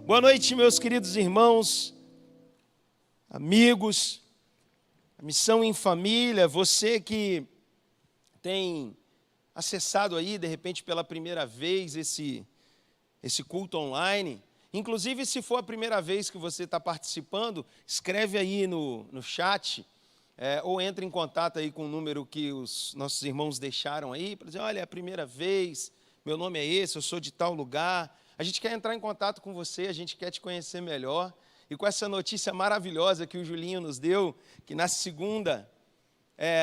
Boa noite, meus queridos irmãos, amigos, Missão em Família, você que tem acessado aí, de repente, pela primeira vez esse culto online. Inclusive, se for a primeira vez que você está participando, escreve aí no chat, ou entre em contato aí com o número que os nossos irmãos deixaram aí, para dizer, olha, é a primeira vez, meu nome é esse, eu sou de tal lugar. A gente quer entrar em contato com você, a gente quer te conhecer melhor. E com essa notícia maravilhosa que o Julinho nos deu, que na segunda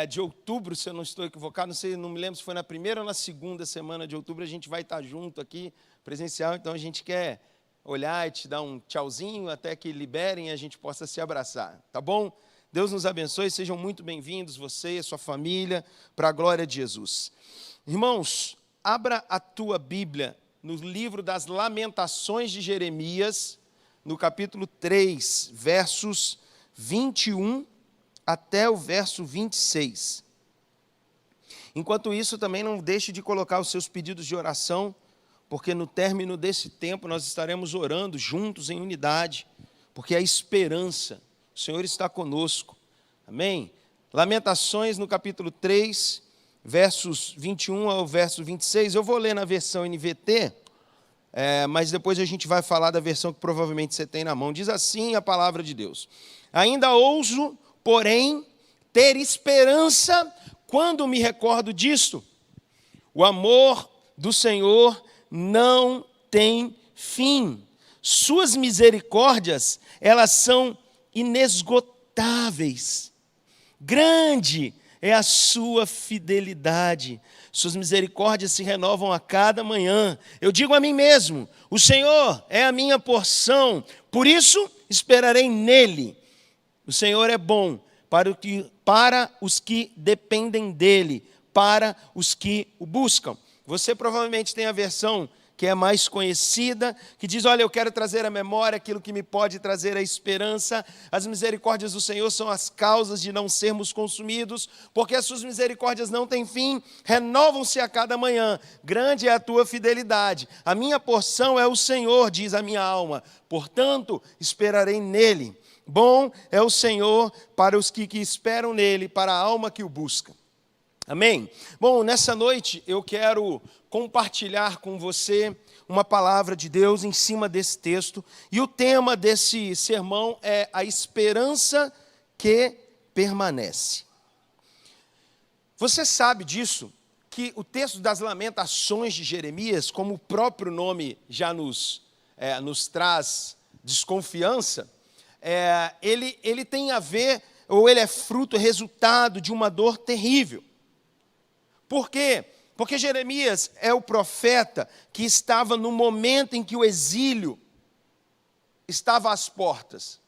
de outubro, se eu não estou equivocado, não me lembro se foi na primeira ou na segunda semana de outubro, a gente vai estar junto aqui, presencial. Então a gente quer olhar e te dar um tchauzinho até que liberem e a gente possa se abraçar, tá bom? Deus nos abençoe, sejam muito bem-vindos, você e sua família, para a glória de Jesus. Irmãos, abra a tua Bíblia no livro das Lamentações de Jeremias, no capítulo 3, versos 21 até o verso 26. Enquanto isso, também não deixe de colocar os seus pedidos de oração, porque no término desse tempo nós estaremos orando juntos em unidade, porque a esperança, o Senhor está conosco. Amém? Lamentações no capítulo 3, versos 21 ao verso 26, eu vou ler na versão NVT, mas depois a gente vai falar da versão que provavelmente você tem na mão. Diz assim a palavra de Deus: ainda ouso, porém, ter esperança quando me recordo disto. O amor do Senhor não tem fim. Suas misericórdias, elas são inesgotáveis. Grande é a sua fidelidade. Suas misericórdias se renovam a cada manhã. Eu digo a mim mesmo, o Senhor é a minha porção, por isso esperarei nele. O Senhor é bom para os que dependem dele, para os que o buscam. Você provavelmente tem a versão que é mais conhecida, que diz, olha, eu quero trazer à memória aquilo que me pode trazer a esperança. As misericórdias do Senhor são as causas de não sermos consumidos, porque as suas misericórdias não têm fim, renovam-se a cada manhã. Grande é a tua fidelidade. A minha porção é o Senhor, diz a minha alma, portanto, esperarei nele. Bom é o Senhor para os que esperam nele, para a alma que o busca. Amém? Bom, nessa noite eu quero compartilhar com você uma palavra de Deus em cima desse texto. E o tema desse sermão é a esperança que permanece. Você sabe disso, que o texto das Lamentações de Jeremias, como o próprio nome já nos traz desconfiança, ele tem a ver, ou ele é fruto, resultado de uma dor terrível. Por quê? Porque Jeremias é o profeta que estava no momento em que o exílio estava às portas.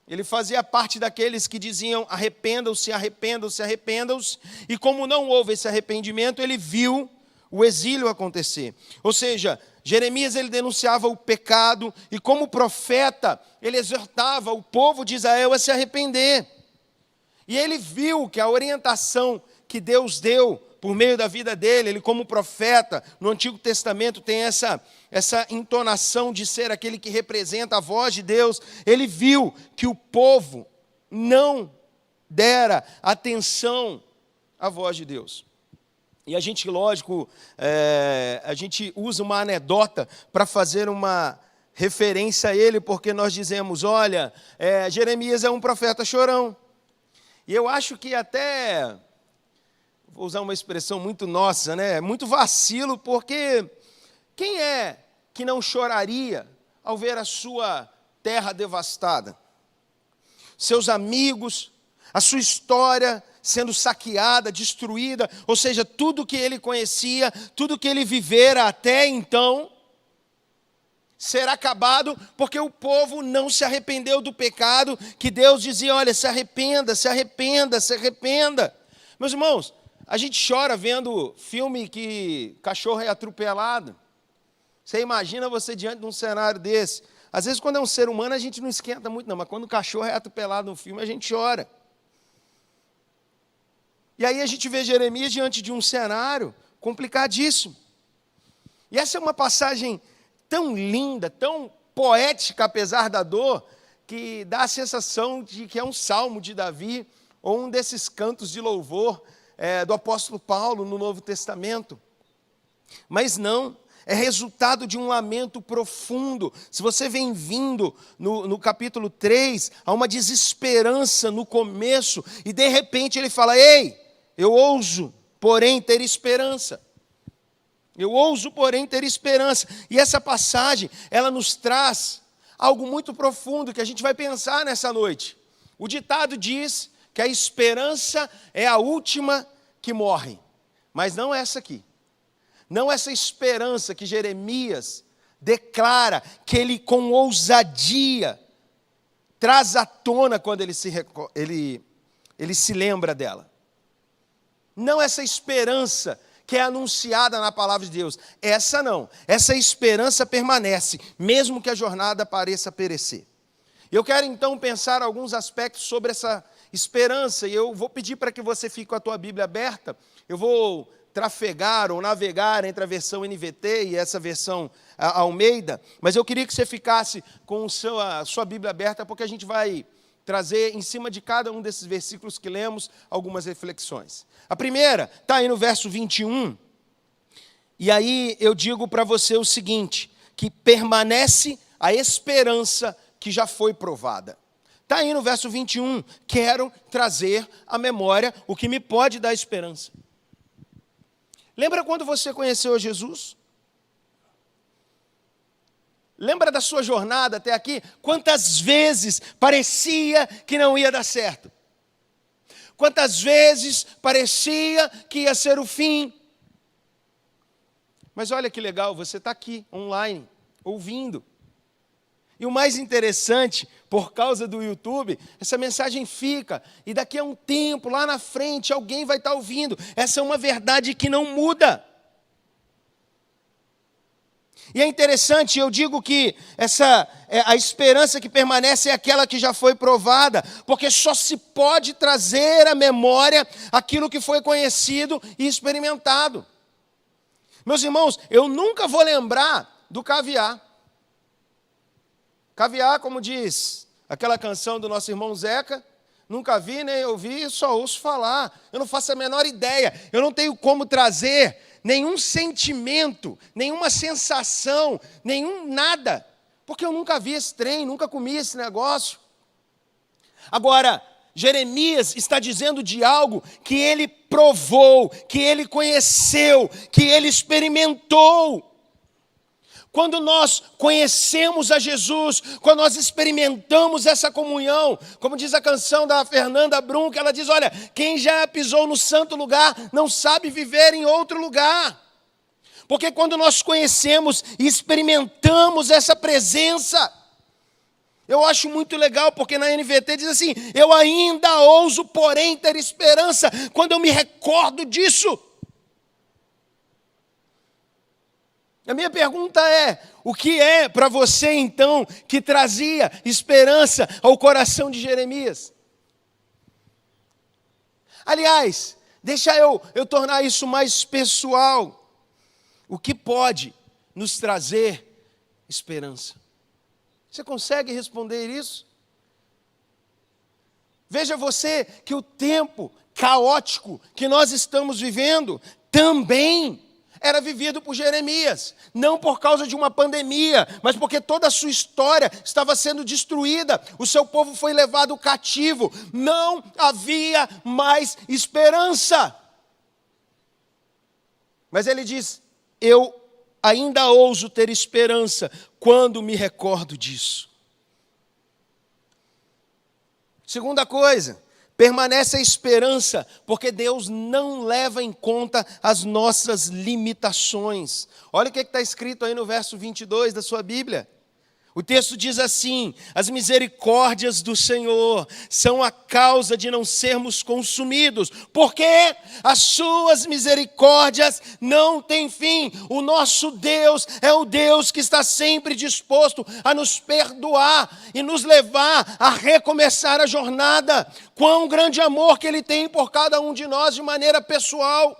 Ele fazia parte daqueles que diziam, arrependam-se, arrependam-se, arrependam-se. E como não houve esse arrependimento, ele viu o exílio acontecer. Ou seja, Jeremias ele denunciava o pecado e como profeta ele exortava o povo de Israel a se arrepender. E ele viu que a orientação que Deus deu por meio da vida dele, ele como profeta, no Antigo Testamento tem essa entonação de ser aquele que representa a voz de Deus. Ele viu que o povo não dera atenção à voz de Deus. E a gente, lógico, a gente usa uma anedota para fazer uma referência a ele, porque nós dizemos, olha, Jeremias é um profeta chorão. E eu acho que até, vou usar uma expressão muito nossa, né? Muito vacilo, porque quem é que não choraria ao ver a sua terra devastada? Seus amigos, a sua história sendo saqueada, destruída, ou seja, tudo que ele conhecia, tudo que ele vivera até então, será acabado, porque o povo não se arrependeu do pecado, que Deus dizia, olha, se arrependa, se arrependa, se arrependa. Meus irmãos, a gente chora vendo filme que cachorro é atropelado. Você imagina você diante de um cenário desse. Às vezes, quando é um ser humano, a gente não esquenta muito, não. Mas quando o cachorro é atropelado no filme, a gente chora. E aí a gente vê Jeremias diante de um cenário complicadíssimo. E essa é uma passagem tão linda, tão poética, apesar da dor, que dá a sensação de que é um salmo de Davi, ou um desses cantos de louvor do apóstolo Paulo no Novo Testamento. Mas não, é resultado de um lamento profundo. Se você vem vindo no capítulo 3, há uma desesperança no começo, e de repente ele fala: ei, eu ouso, porém, ter esperança. Eu ouso, porém, ter esperança. E essa passagem, ela nos traz algo muito profundo que a gente vai pensar nessa noite. O ditado diz que a esperança é a última que morre, mas não essa aqui. Não essa esperança que Jeremias declara, que ele com ousadia traz à tona quando ele se lembra dela. Não essa esperança que é anunciada na palavra de Deus. Essa não. Essa esperança permanece, mesmo que a jornada pareça perecer. Eu quero então pensar alguns aspectos sobre essa esperança, e eu vou pedir para que você fique com a tua Bíblia aberta. Eu vou trafegar ou navegar entre a versão NVT e essa versão Almeida, mas eu queria que você ficasse com a sua Bíblia aberta, porque a gente vai trazer em cima de cada um desses versículos que lemos algumas reflexões. A primeira está aí no verso 21, e aí eu digo para você o seguinte, que permanece a esperança que já foi provada. Está aí no verso 21, quero trazer à memória o que me pode dar esperança. Lembra quando você conheceu Jesus? Lembra da sua jornada até aqui? Quantas vezes parecia que não ia dar certo? Quantas vezes parecia que ia ser o fim? Mas olha que legal, você está aqui, online, ouvindo. E o mais interessante, por causa do YouTube, essa mensagem fica, e daqui a um tempo, lá na frente, alguém vai estar ouvindo. Essa é uma verdade que não muda. E é interessante, eu digo que a esperança que permanece é aquela que já foi provada, porque só se pode trazer à memória aquilo que foi conhecido e experimentado. Meus irmãos, eu nunca vou lembrar do caviar. Caviar, como diz aquela canção do nosso irmão Zeca, nunca vi nem ouvi, só ouço falar. Eu não faço a menor ideia, eu não tenho como trazer nenhum sentimento, nenhuma sensação, nada, porque eu nunca vi esse trem, nunca comi esse negócio. Agora, Jeremias está dizendo de algo que ele provou, que ele conheceu, que ele experimentou. Quando nós conhecemos a Jesus, quando nós experimentamos essa comunhão, como diz a canção da Fernanda Brum, que ela diz, olha, quem já pisou no santo lugar não sabe viver em outro lugar. Porque quando nós conhecemos e experimentamos essa presença, eu acho muito legal, porque na NVT diz assim, eu ainda ouso, porém, ter esperança, quando eu me recordo disso. A minha pergunta é, o que é para você então que trazia esperança ao coração de Jeremias? Aliás, deixa eu tornar isso mais pessoal. O que pode nos trazer esperança? Você consegue responder isso? Veja você que o tempo caótico que nós estamos vivendo também era vivido por Jeremias, não por causa de uma pandemia, mas porque toda a sua história estava sendo destruída, o seu povo foi levado cativo, não havia mais esperança. Mas ele diz, eu ainda ouso ter esperança quando me recordo disso. Segunda coisa, permanece a esperança, porque Deus não leva em conta as nossas limitações. Olha o que está escrito aí no verso 22 da sua Bíblia. O texto diz assim, as misericórdias do Senhor são a causa de não sermos consumidos, porque as suas misericórdias não têm fim. O nosso Deus é o Deus que está sempre disposto a nos perdoar e nos levar a recomeçar a jornada. Quão grande amor que Ele tem por cada um de nós de maneira pessoal.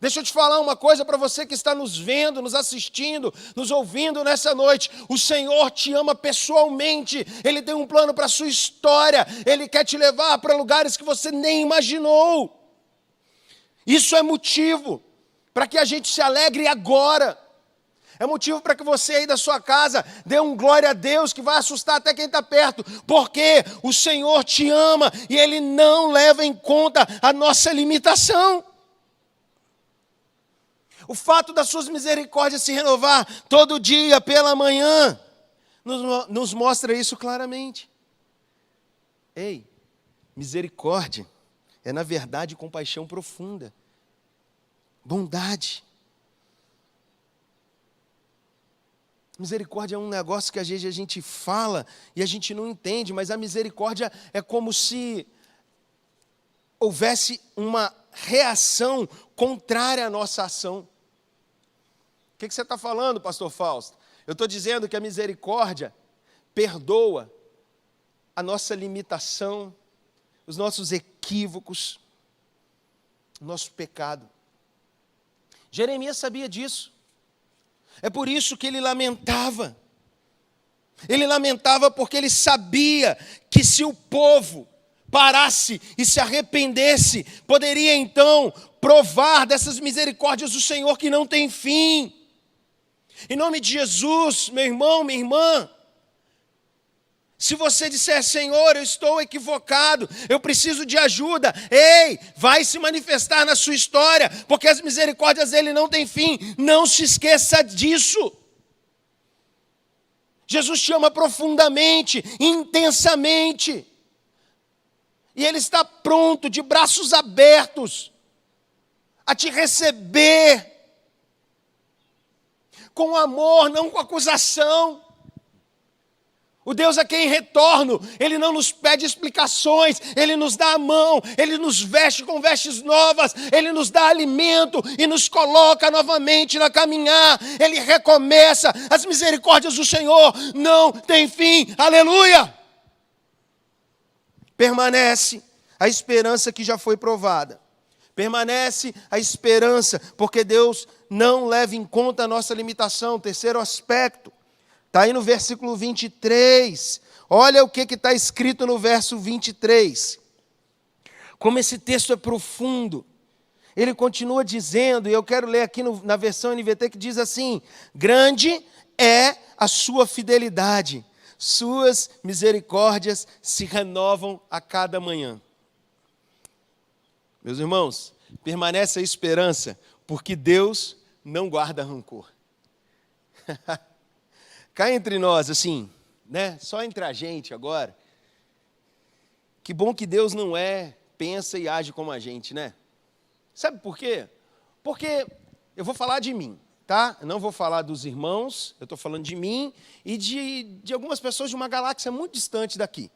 Deixa eu te falar uma coisa para você que está nos vendo, nos assistindo, nos ouvindo nessa noite. O Senhor te ama pessoalmente. Ele tem um plano para a sua história. Ele quer te levar para lugares que você nem imaginou. Isso é motivo para que a gente se alegre agora. É motivo para que você aí da sua casa dê um glória a Deus que vai assustar até quem está perto. Porque o Senhor te ama e Ele não leva em conta a nossa limitação. O fato das suas misericórdias se renovar todo dia pela manhã nos mostra isso claramente. Ei, misericórdia é na verdade compaixão profunda, bondade. Misericórdia é um negócio que às vezes a gente fala e a gente não entende, mas a misericórdia é como se houvesse uma reação contrária à nossa ação. O que você está falando, pastor Fausto? Eu estou dizendo que a misericórdia perdoa a nossa limitação, os nossos equívocos, o nosso pecado. Jeremias sabia disso. É por isso que ele lamentava. Ele lamentava porque ele sabia que se o povo parasse e se arrependesse, poderia então provar dessas misericórdias do Senhor que não tem fim. Em nome de Jesus, meu irmão, minha irmã, se você disser, Senhor, eu estou equivocado, eu preciso de ajuda, ei, vai se manifestar na sua história, porque as misericórdias dele não têm fim, não se esqueça disso. Jesus te ama profundamente, intensamente, e Ele está pronto, de braços abertos, a te receber, com amor, não com acusação. O Deus a quem retorno, Ele não nos pede explicações, Ele nos dá a mão, Ele nos veste com vestes novas, Ele nos dá alimento e nos coloca novamente na caminhar, Ele recomeça, as misericórdias do Senhor não têm fim, aleluia! Permanece a esperança que já foi provada, permanece a esperança, porque Deus não leva em conta a nossa limitação. Terceiro aspecto, está aí no versículo 23. Olha o que está escrito no verso 23. Como esse texto é profundo. Ele continua dizendo, e eu quero ler aqui na versão NVT, que diz assim: grande é a sua fidelidade, suas misericórdias se renovam a cada manhã. Meus irmãos, permanece a esperança, porque Deus não guarda rancor. Cá entre nós, assim, né? Só entre a gente agora. Que bom que Deus não pensa e age como a gente, né? Sabe por quê? Porque eu vou falar de mim, tá? Eu não vou falar dos irmãos, eu estou falando de mim e de algumas pessoas de uma galáxia muito distante daqui.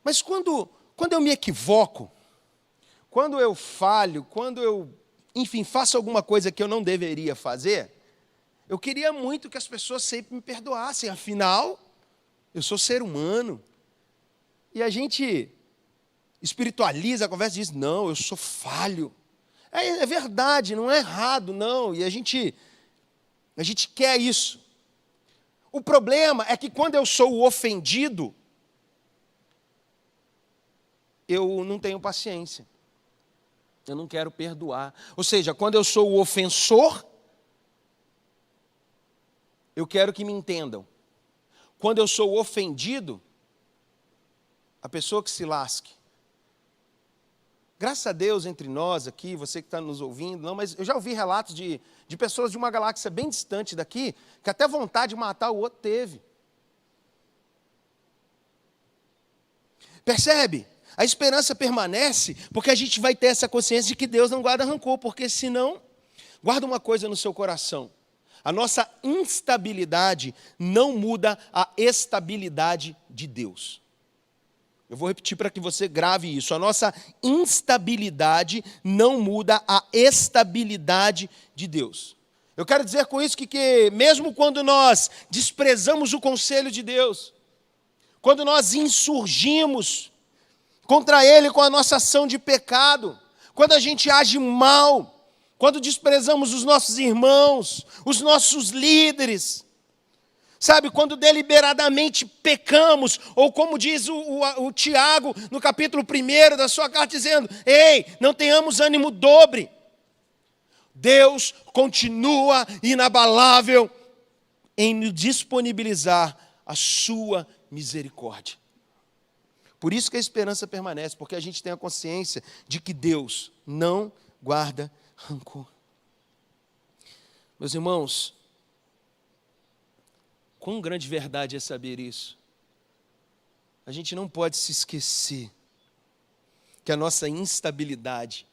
Mas quando eu me equivoco, quando eu falho, quando eu, enfim, faço alguma coisa que eu não deveria fazer, eu queria muito que as pessoas sempre me perdoassem, afinal, eu sou ser humano. E a gente espiritualiza a conversa e diz, não, eu sou falho. É verdade, não é errado, não. E a gente quer isso. O problema é que quando eu sou o ofendido, eu não tenho paciência. Eu não quero perdoar. Ou seja, quando eu sou o ofensor, eu quero que me entendam. Quando eu sou o ofendido, a pessoa que se lasque. Graças a Deus, entre nós aqui, você que está nos ouvindo, não, mas eu já ouvi relatos de pessoas de uma galáxia bem distante daqui, que até vontade de matar o outro teve. Percebe? A esperança permanece porque a gente vai ter essa consciência de que Deus não guarda rancor, porque senão, guarda uma coisa no seu coração, a nossa instabilidade não muda a estabilidade de Deus. Eu vou repetir para que você grave isso. A nossa instabilidade não muda a estabilidade de Deus. Eu quero dizer com isso que mesmo quando nós desprezamos o conselho de Deus, quando nós insurgimos contra Ele com a nossa ação de pecado, quando a gente age mal, quando desprezamos os nossos irmãos, os nossos líderes, sabe, quando deliberadamente pecamos, ou como diz o Tiago no capítulo 1 da sua carta, dizendo: ei, não tenhamos ânimo dobre. Deus continua inabalável em nos disponibilizar a sua misericórdia. Por isso que a esperança permanece, porque a gente tem a consciência de que Deus não guarda rancor. Meus irmãos, quão grande verdade é saber isso. A gente não pode se esquecer que a nossa instabilidade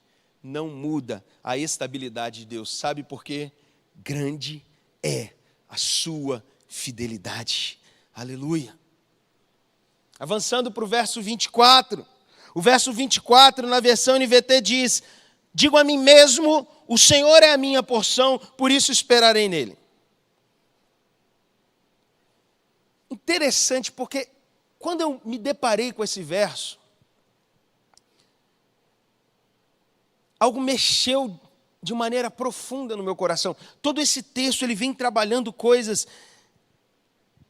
não muda a estabilidade de Deus. Sabe por quê? Grande é a sua fidelidade. Aleluia. Avançando para o verso 24. O verso 24, na versão NVT, diz: digo a mim mesmo, o Senhor é a minha porção, por isso esperarei nele. Interessante, porque quando eu me deparei com esse verso, algo mexeu de maneira profunda no meu coração. Todo esse texto, ele vem trabalhando coisas.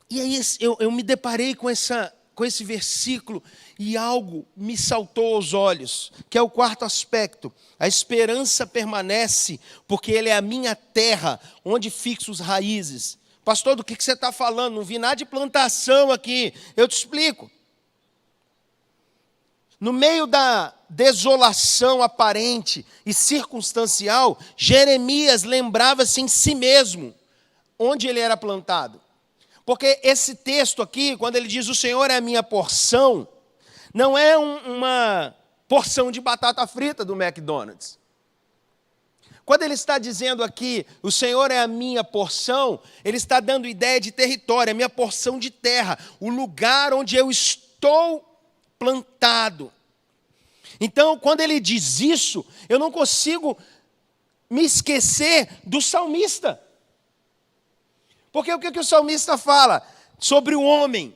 E aí eu me deparei com esse versículo e algo me saltou aos olhos, que é o quarto aspecto. A esperança permanece porque ele é a minha terra, onde fixo as raízes. Pastor, do que você está falando? Não vi nada de plantação aqui. Eu te explico. No meio da desolação aparente e circunstancial, Jeremias lembrava-se em si mesmo onde ele era plantado. Porque esse texto aqui, quando ele diz: o Senhor é a minha porção, não é uma porção de batata frita do McDonald's. Quando ele está dizendo aqui: o Senhor é a minha porção, ele está dando ideia de território, a minha porção de terra, o lugar onde eu estou plantado. Então, quando ele diz isso, eu não consigo me esquecer do salmista. Porque o que o salmista fala sobre o homem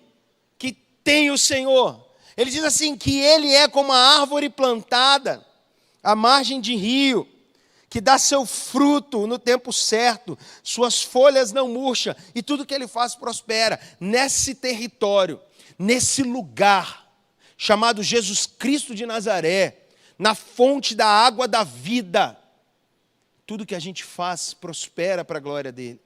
que tem o Senhor? Ele diz assim, que ele é como a árvore plantada à margem de rio, que dá seu fruto no tempo certo, suas folhas não murcham, e tudo que ele faz prospera. Nesse território, nesse lugar, chamado Jesus Cristo de Nazaré, na fonte da água da vida, tudo que a gente faz prospera para a glória dele.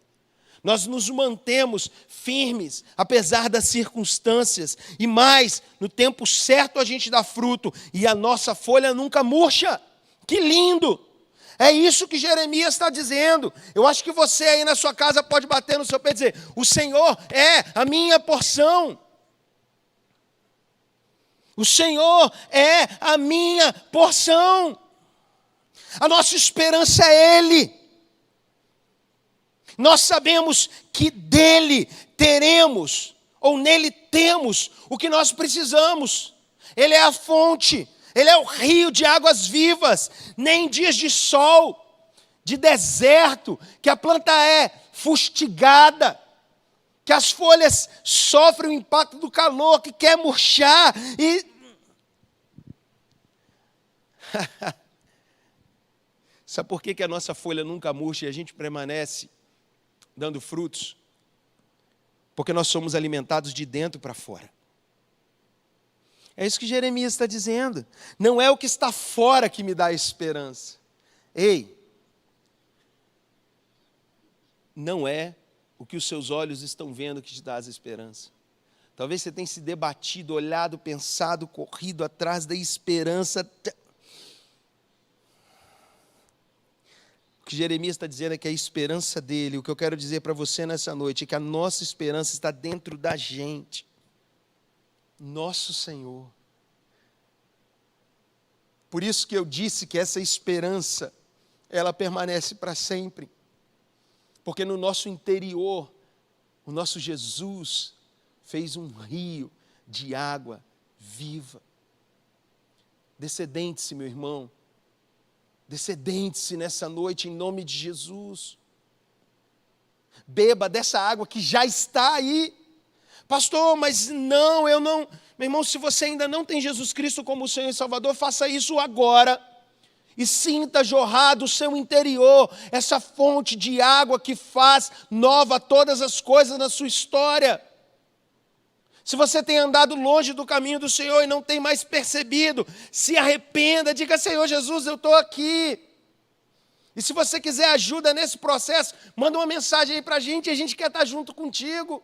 Nós nos mantemos firmes, apesar das circunstâncias, e mais, no tempo certo a gente dá fruto, e a nossa folha nunca murcha. Que lindo! É isso que Jeremias está dizendo. Eu acho que você aí na sua casa pode bater no seu pé e dizer: o Senhor é a minha porção. O Senhor é a minha porção. A nossa esperança é Ele. Nós sabemos que dele teremos, ou nele temos, o que nós precisamos. Ele é a fonte, ele é o rio de águas vivas. Nem em dias de sol, de deserto, que a planta é fustigada, que as folhas sofrem o impacto do calor, que quer murchar e... Sabe por que a nossa folha nunca murcha e a gente permanece dando frutos? Porque nós somos alimentados de dentro para fora. É isso que Jeremias está dizendo. Não é o que está fora que me dá esperança. Ei, não é o que os seus olhos estão vendo que te dá as esperanças. Talvez você tenha se debatido, olhado, pensado, corrido atrás da esperança. O que Jeremias está dizendo é que a esperança dele, o que eu quero dizer para você nessa noite, é que a nossa esperança está dentro da gente. Nosso Senhor. Por isso que eu disse que essa esperança, ela permanece para sempre. Porque no nosso interior, o nosso Jesus fez um rio de água viva. Descedente-se, meu irmão. Descedente-se nessa noite em nome de Jesus. Beba dessa água que já está aí. Pastor, mas não, eu não... Meu irmão, se você ainda não tem Jesus Cristo como Senhor e Salvador, faça isso agora. E sinta jorrar do seu interior essa fonte de água que faz nova todas as coisas na sua história. Se você tem andado longe do caminho do Senhor e não tem mais percebido, se arrependa, diga: Senhor Jesus, eu estou aqui. E se você quiser ajuda nesse processo, manda uma mensagem aí para a gente quer estar junto contigo.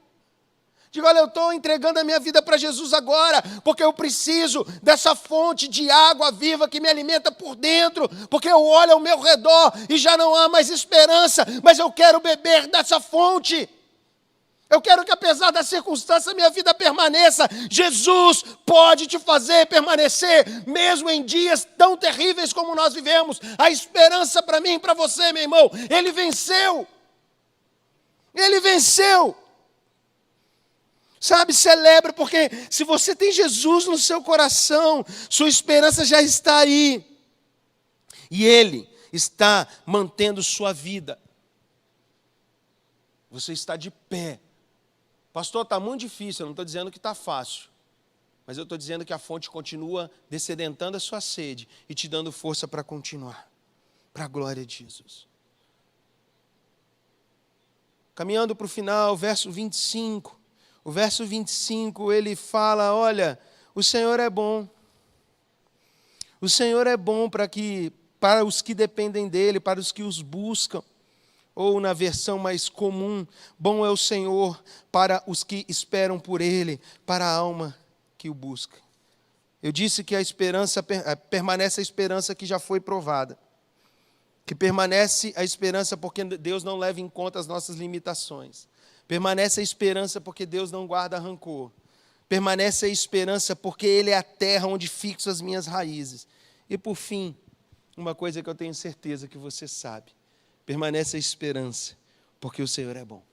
Diga: olha, eu estou entregando a minha vida para Jesus agora, porque eu preciso dessa fonte de água viva que me alimenta por dentro, porque eu olho ao meu redor e já não há mais esperança, mas eu quero beber dessa fonte. Eu quero que, apesar da circunstância, minha vida permaneça. Jesus pode te fazer permanecer, mesmo em dias tão terríveis como nós vivemos. A esperança para mim e para você, meu irmão, Ele venceu. Ele venceu. Sabe, celebra, porque se você tem Jesus no seu coração, sua esperança já está aí. E Ele está mantendo sua vida. Você está de pé. Pastor, está muito difícil, eu não estou dizendo que está fácil. Mas eu estou dizendo que a fonte continua descedentando a sua sede e te dando força para continuar. Para a glória de Jesus. Caminhando para o final, verso 25. O verso 25, ele fala: olha, o Senhor é bom. O Senhor é bom para os que dependem dEle, para os que os buscam. Ou na versão mais comum, bom é o Senhor para os que esperam por Ele, para a alma que o busca. Eu disse que a esperança, permanece a esperança que já foi provada. Que permanece a esperança porque Deus não leva em conta as nossas limitações. Permanece a esperança porque Deus não guarda rancor. Permanece a esperança porque Ele é a terra onde fixo as minhas raízes. E por fim, uma coisa que eu tenho certeza que você sabe. Permanece a esperança, porque o Senhor é bom.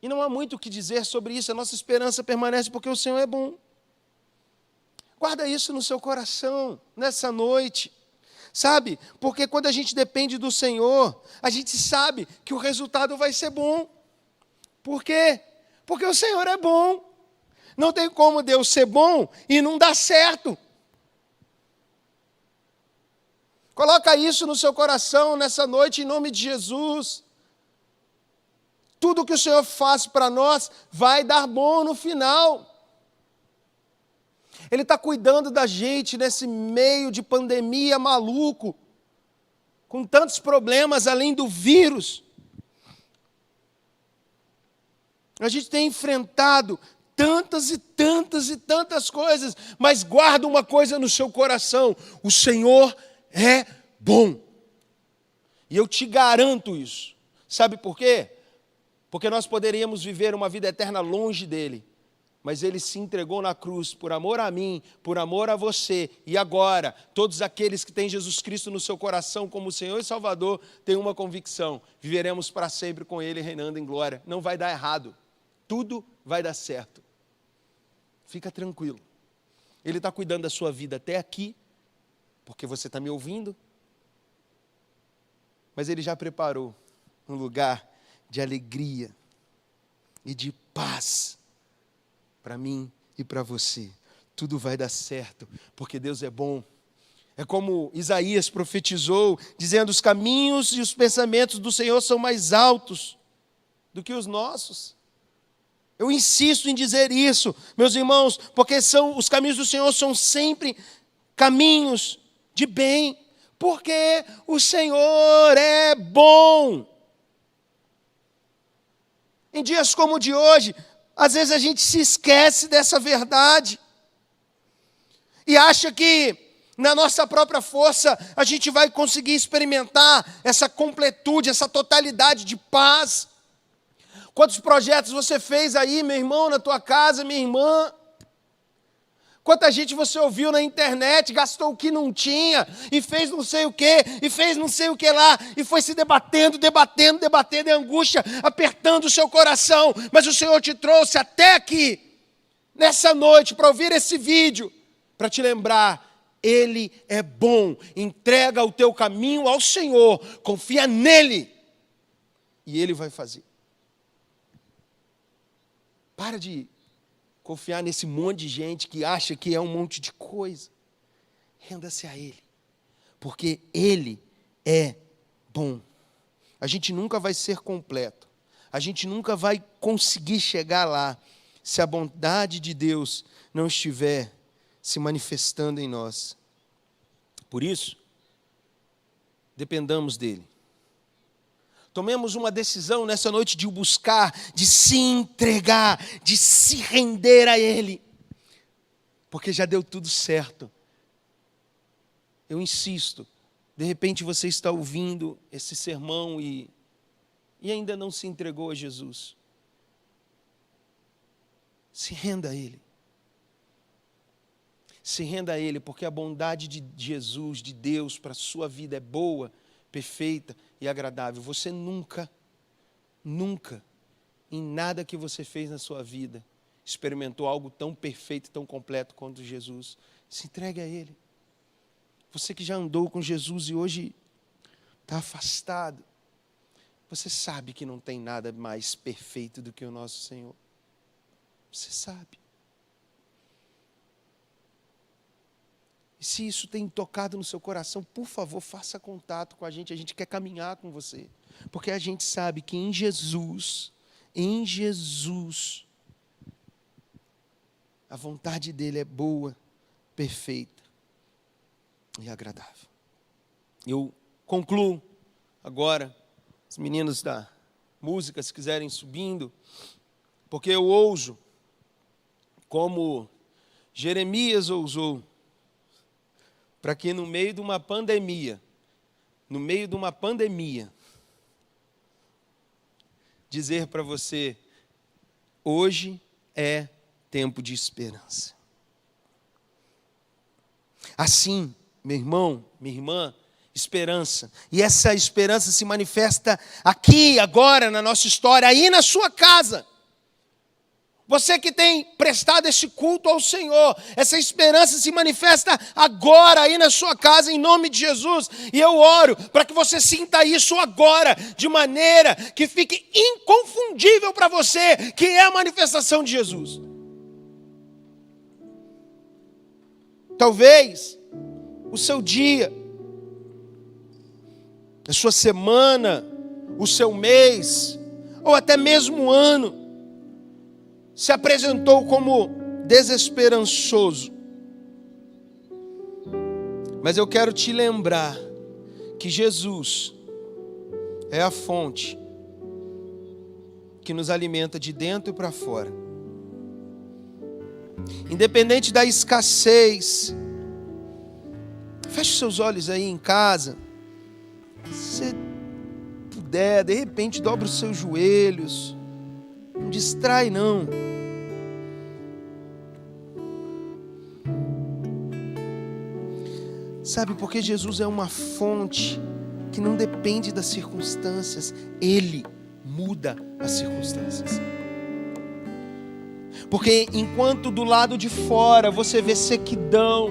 E não há muito o que dizer sobre isso, a nossa esperança permanece porque o Senhor é bom. Guarda isso no seu coração, nessa noite. Sabe, porque quando a gente depende do Senhor, a gente sabe que o resultado vai ser bom. Por quê? Porque o Senhor é bom. Não tem como Deus ser bom e não dar certo. Coloca isso no seu coração nessa noite, em nome de Jesus. Tudo que o Senhor faz para nós vai dar bom no final. Ele está cuidando da gente nesse meio de pandemia maluco, com tantos problemas além do vírus. A gente tem enfrentado tantas e tantas e tantas coisas, mas guarda uma coisa no seu coração: o Senhor é bom. E eu te garanto isso. Sabe por quê? Porque nós poderíamos viver uma vida eterna longe dele. Mas Ele se entregou na cruz por amor a mim, por amor a você. E agora, todos aqueles que têm Jesus Cristo no seu coração como Senhor e Salvador, têm uma convicção: viveremos para sempre com Ele reinando em glória. Não vai dar errado. Tudo vai dar certo. Fica tranquilo. Ele está cuidando da sua vida até aqui, porque você está me ouvindo. Mas Ele já preparou um lugar de alegria e de paz para mim e para você. Tudo vai dar certo, porque Deus é bom. É como Isaías profetizou, dizendo: os caminhos e os pensamentos do Senhor são mais altos do que os nossos. Eu insisto em dizer isso, meus irmãos, porque os caminhos do Senhor são sempre caminhos de bem, porque o Senhor é bom. Em dias como o de hoje, às vezes a gente se esquece dessa verdade e acha que na nossa própria força a gente vai conseguir experimentar essa completude, essa totalidade de paz. Quantos projetos você fez aí, meu irmão, na tua casa, minha irmã? Quanta gente você ouviu na internet, gastou o que não tinha, e fez não sei o quê, e fez não sei o que lá, e foi se debatendo, e angústia, apertando o seu coração. Mas o Senhor te trouxe até aqui, nessa noite, para ouvir esse vídeo, para te lembrar: Ele é bom. Entrega o teu caminho ao Senhor, confia nele, e Ele vai fazer. Para de confiar nesse monte de gente que acha que é um monte de coisa. Renda-se a Ele, porque Ele é bom. A gente nunca vai ser completo, a gente nunca vai conseguir chegar lá se a bondade de Deus não estiver se manifestando em nós. Por isso, dependamos dEle. Tomemos uma decisão nessa noite de o buscar, de se entregar, de se render a Ele, porque já deu tudo certo. Eu insisto, de repente você está ouvindo esse sermão e ainda não se entregou a Jesus. Se renda a Ele. Se renda a Ele, porque a bondade de Jesus, de Deus, para a sua vida é boa, perfeita e agradável. Você nunca, em nada que você fez na sua vida, experimentou algo tão perfeito, tão completo quanto Jesus. Se entregue a Ele. Você que já andou com Jesus e hoje está afastado, você sabe que não tem nada mais perfeito do que o nosso Senhor. Você sabe. E se isso tem tocado no seu coração, por favor, faça contato com a gente quer caminhar com você. Porque a gente sabe que em Jesus, a vontade dEle é boa, perfeita e agradável. Eu concluo agora, os meninos da música, se quiserem subindo, porque eu ouso, como Jeremias ousou, para que no meio de uma pandemia, dizer para você, hoje é tempo de esperança. Assim, meu irmão, minha irmã, esperança. E essa esperança se manifesta aqui, agora, na nossa história, aí na sua casa. Você que tem prestado esse culto ao Senhor, essa esperança se manifesta agora aí na sua casa, em nome de Jesus. E eu oro para que você sinta isso agora, de maneira que fique inconfundível para você, que é a manifestação de Jesus. Talvez o seu dia, a sua semana, o seu mês, ou até mesmo o ano, se apresentou como desesperançoso. Mas eu quero te lembrar que Jesus é a fonte que nos alimenta de dentro e para fora. Independente da escassez, feche seus olhos aí em casa. Se você puder, de repente, dobra os seus joelhos. Não distrai, não. Sabe, porque Jesus é uma fonte que não depende das circunstâncias. Ele muda as circunstâncias. Porque enquanto do lado de fora você vê sequidão,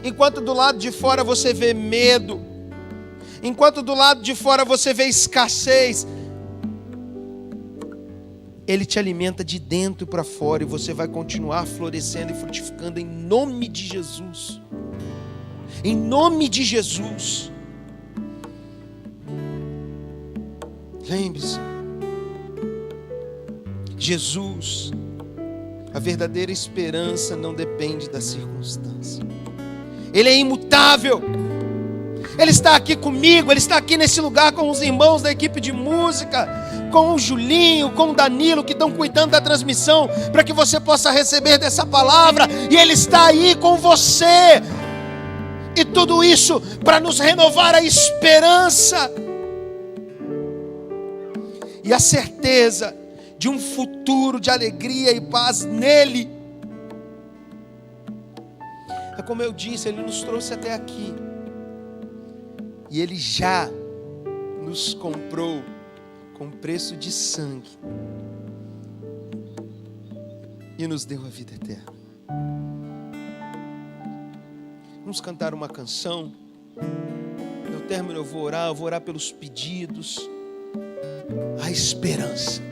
enquanto do lado de fora você vê medo, enquanto do lado de fora você vê escassez, Ele te alimenta de dentro para fora e você vai continuar florescendo e frutificando em nome de Jesus. Em nome de Jesus. Lembre-se, Jesus, a verdadeira esperança não depende da circunstância. Ele é imutável. Ele está aqui comigo, Ele está aqui nesse lugar com os irmãos da equipe de música, com o Julinho, com o Danilo, que estão cuidando da transmissão, para que você possa receber dessa palavra, e Ele está aí com você, e tudo isso para nos renovar a esperança, e a certeza de um futuro de alegria e paz nele. É como eu disse, Ele nos trouxe até aqui, e Ele já nos comprou com preço de sangue e nos deu a vida eterna. Vamos cantar uma canção. No término eu vou orar pelos pedidos. A esperança.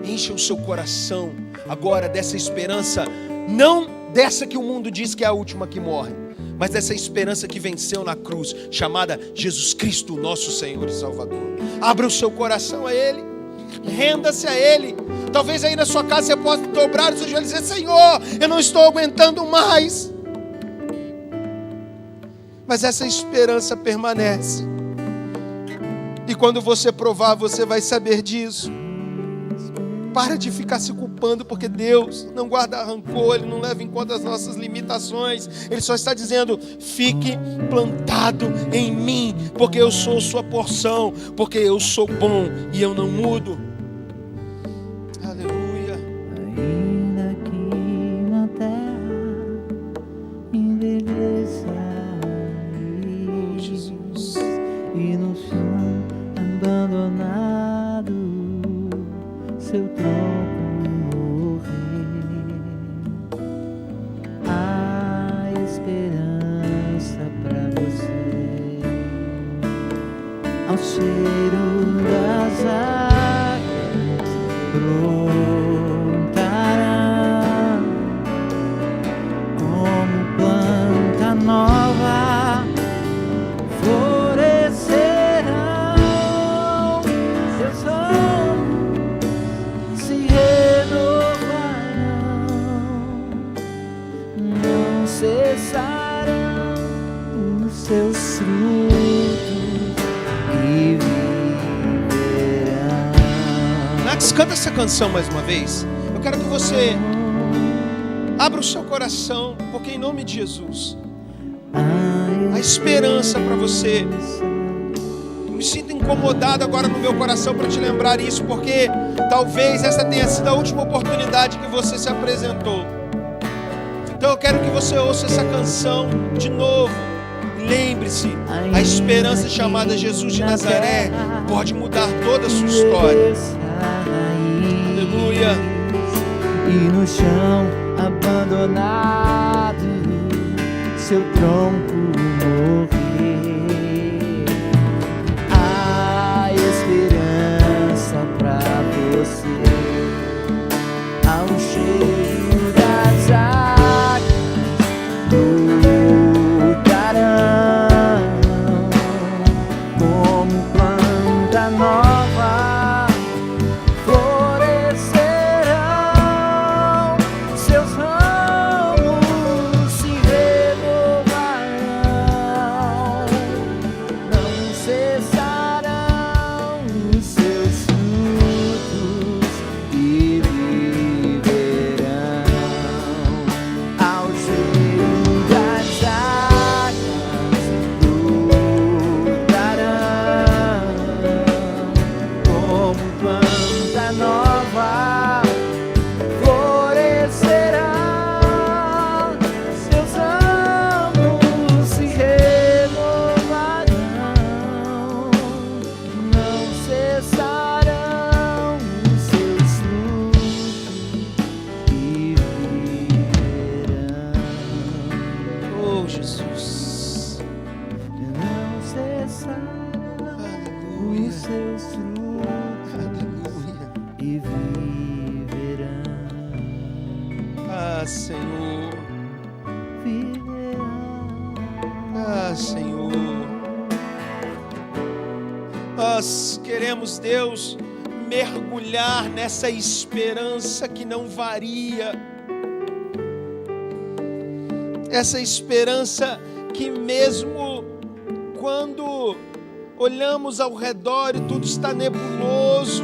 Encha o seu coração agora dessa esperança, não dessa que o mundo diz que é a última que morre, mas dessa esperança que venceu na cruz, chamada Jesus Cristo, nosso Senhor e Salvador. Abra o seu coração a Ele, renda-se a Ele. Talvez aí na sua casa você possa dobrar os seus joelhos e dizer: Senhor, eu não estou aguentando mais. Mas essa esperança permanece. E quando você provar, você vai saber disso. Para de ficar se culpando, porque Deus não guarda rancor, Ele não leva em conta as nossas limitações. Ele só está dizendo: fique plantado em mim, porque eu sou sua porção, porque eu sou bom e eu não mudo. Aleluia. Ainda que na terra envelheça Jesus. e no chão abandonado seu tronco morrer, há esperança pra você. Ao cheiro das águas brotará como planta nova, florescerão seus ramos, se renovarão, não cessarão os seus frutos e viverão. Max, canta essa canção mais uma vez. Eu quero que você abra o seu coração, porque em nome de Jesus, a esperança para você. Eu me sinto incomodado agora no meu coração para te lembrar isso, porque talvez essa tenha sido a última oportunidade que você se apresentou. Então eu quero que você ouça essa canção de novo. Lembre-se, a esperança chamada Jesus de Nazaré pode mudar toda a sua história. Aleluia. E no chão abandonado seu tronco morrer, há esperança pra você. Ao cheiro das águas brotarão como planta nova, florescerão seus ramos, se renovarão, não cessarão os seus frutos e viverão. Ao cheiro das águas brotarão como planta nova, florescerão seus ramos, se renovarão, não cessarão os seus frutos e viverão. Oh, Jesus. Não cessarão Aleluia. os seus frutos Aleluia. e viverão. Ah, Senhor. Viverão. Ah, Senhor. Nós queremos, Deus, mergulhar nessa esperança que não varia. Essa esperança que mesmo quando olhamos ao redor e tudo está nebuloso,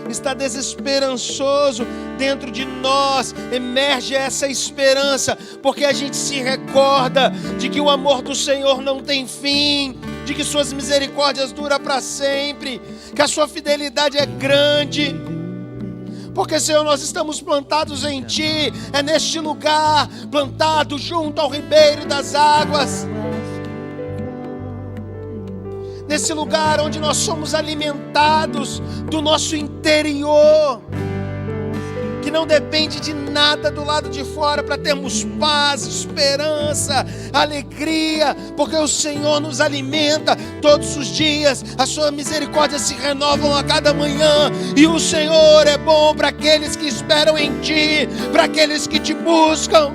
está desesperançoso, dentro de nós emerge essa esperança, porque a gente se recorda de que o amor do Senhor não tem fim, de que suas misericórdias duram para sempre, que a sua fidelidade é grande. Porque, Senhor, nós estamos plantados em Ti, é neste lugar, plantado junto ao ribeiro das águas, nesse lugar onde nós somos alimentados do nosso interior, que não depende de nada do lado de fora para termos paz, esperança, alegria, porque o Senhor nos alimenta todos os dias, as suas misericórdias se renovam a cada manhã, e o Senhor é bom para aqueles que esperam em Ti, para aqueles que Te buscam.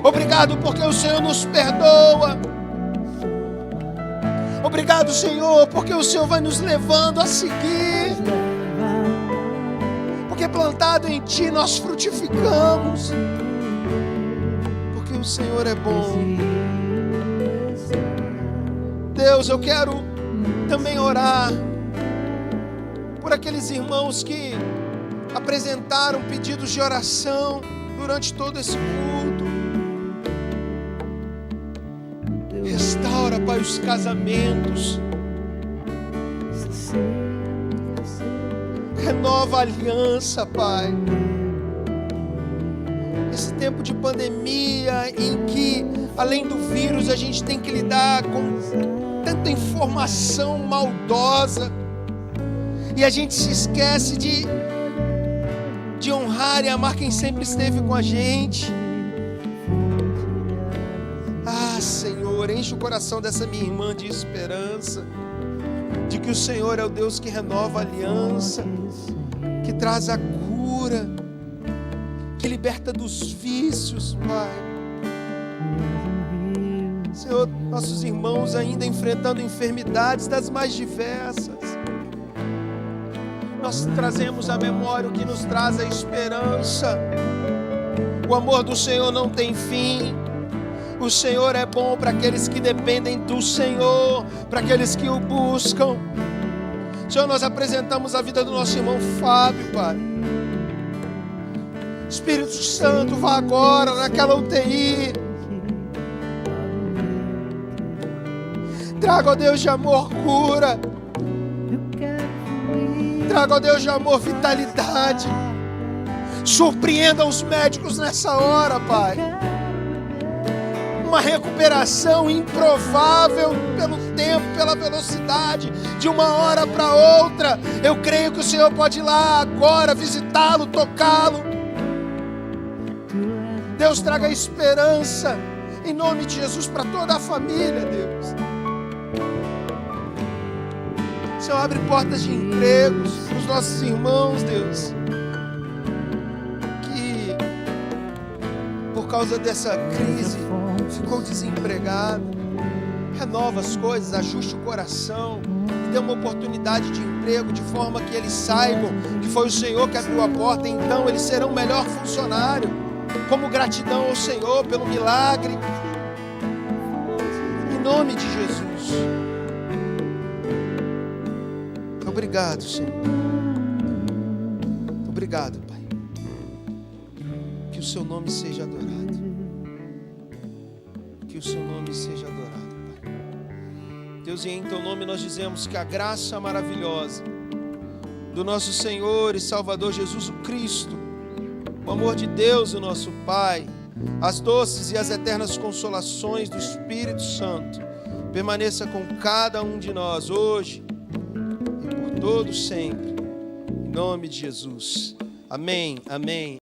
Obrigado porque o Senhor nos perdoa. Obrigado, Senhor, porque o Senhor vai nos levando a seguir. Porque plantado em Ti nós frutificamos. Porque o Senhor é bom. Deus, eu quero também orar por aqueles irmãos que apresentaram pedidos de oração durante todo esse culto. Restaura, Pai, os casamentos. Renova a aliança, Pai. Esse tempo de pandemia em que, além do vírus, a gente tem que lidar com tanta informação maldosa e a gente se esquece de honrar e amar quem sempre esteve com a gente. Ah, Senhor, enche o coração dessa minha irmã de esperança, de que o Senhor é o Deus que renova a aliança, que traz a cura, que liberta dos vícios, Pai. Senhor, nossos irmãos ainda enfrentando enfermidades das mais diversas, nós trazemos à memória o que nos traz a esperança. O amor do Senhor não tem fim. O Senhor é bom para aqueles que dependem do Senhor, para aqueles que o buscam. Senhor, nós apresentamos a vida do nosso irmão Fábio, Pai. Espírito Santo, vá agora naquela UTI. Traga, ó Deus de amor, cura. Traga, ó Deus de amor, vitalidade. Surpreenda os médicos nessa hora, Pai. Uma recuperação improvável pelo tempo, pela velocidade, de uma hora para outra. Eu creio que o Senhor pode ir lá agora, visitá-lo, tocá-lo. Deus, traga esperança, em nome de Jesus, para toda a família, Deus. Senhor, abre portas de empregos para os nossos irmãos, Deus, que por causa dessa crise ficou desempregado. Renova as coisas, ajuste o coração e dê uma oportunidade de emprego, de forma que eles saibam que foi o Senhor que abriu a porta, e então eles serão o melhor funcionário, como gratidão ao Senhor pelo milagre, em nome de Jesus. Obrigado, Senhor. Obrigado, Pai. Que o Seu nome seja adorado. Que o Seu nome seja adorado, Pai. Deus, e em Teu nome nós dizemos que a graça maravilhosa do nosso Senhor e Salvador Jesus o Cristo, o amor de Deus, o nosso Pai, as doces e as eternas consolações do Espírito Santo permaneça com cada um de nós hoje e por todo sempre, em nome de Jesus. Amém, amém.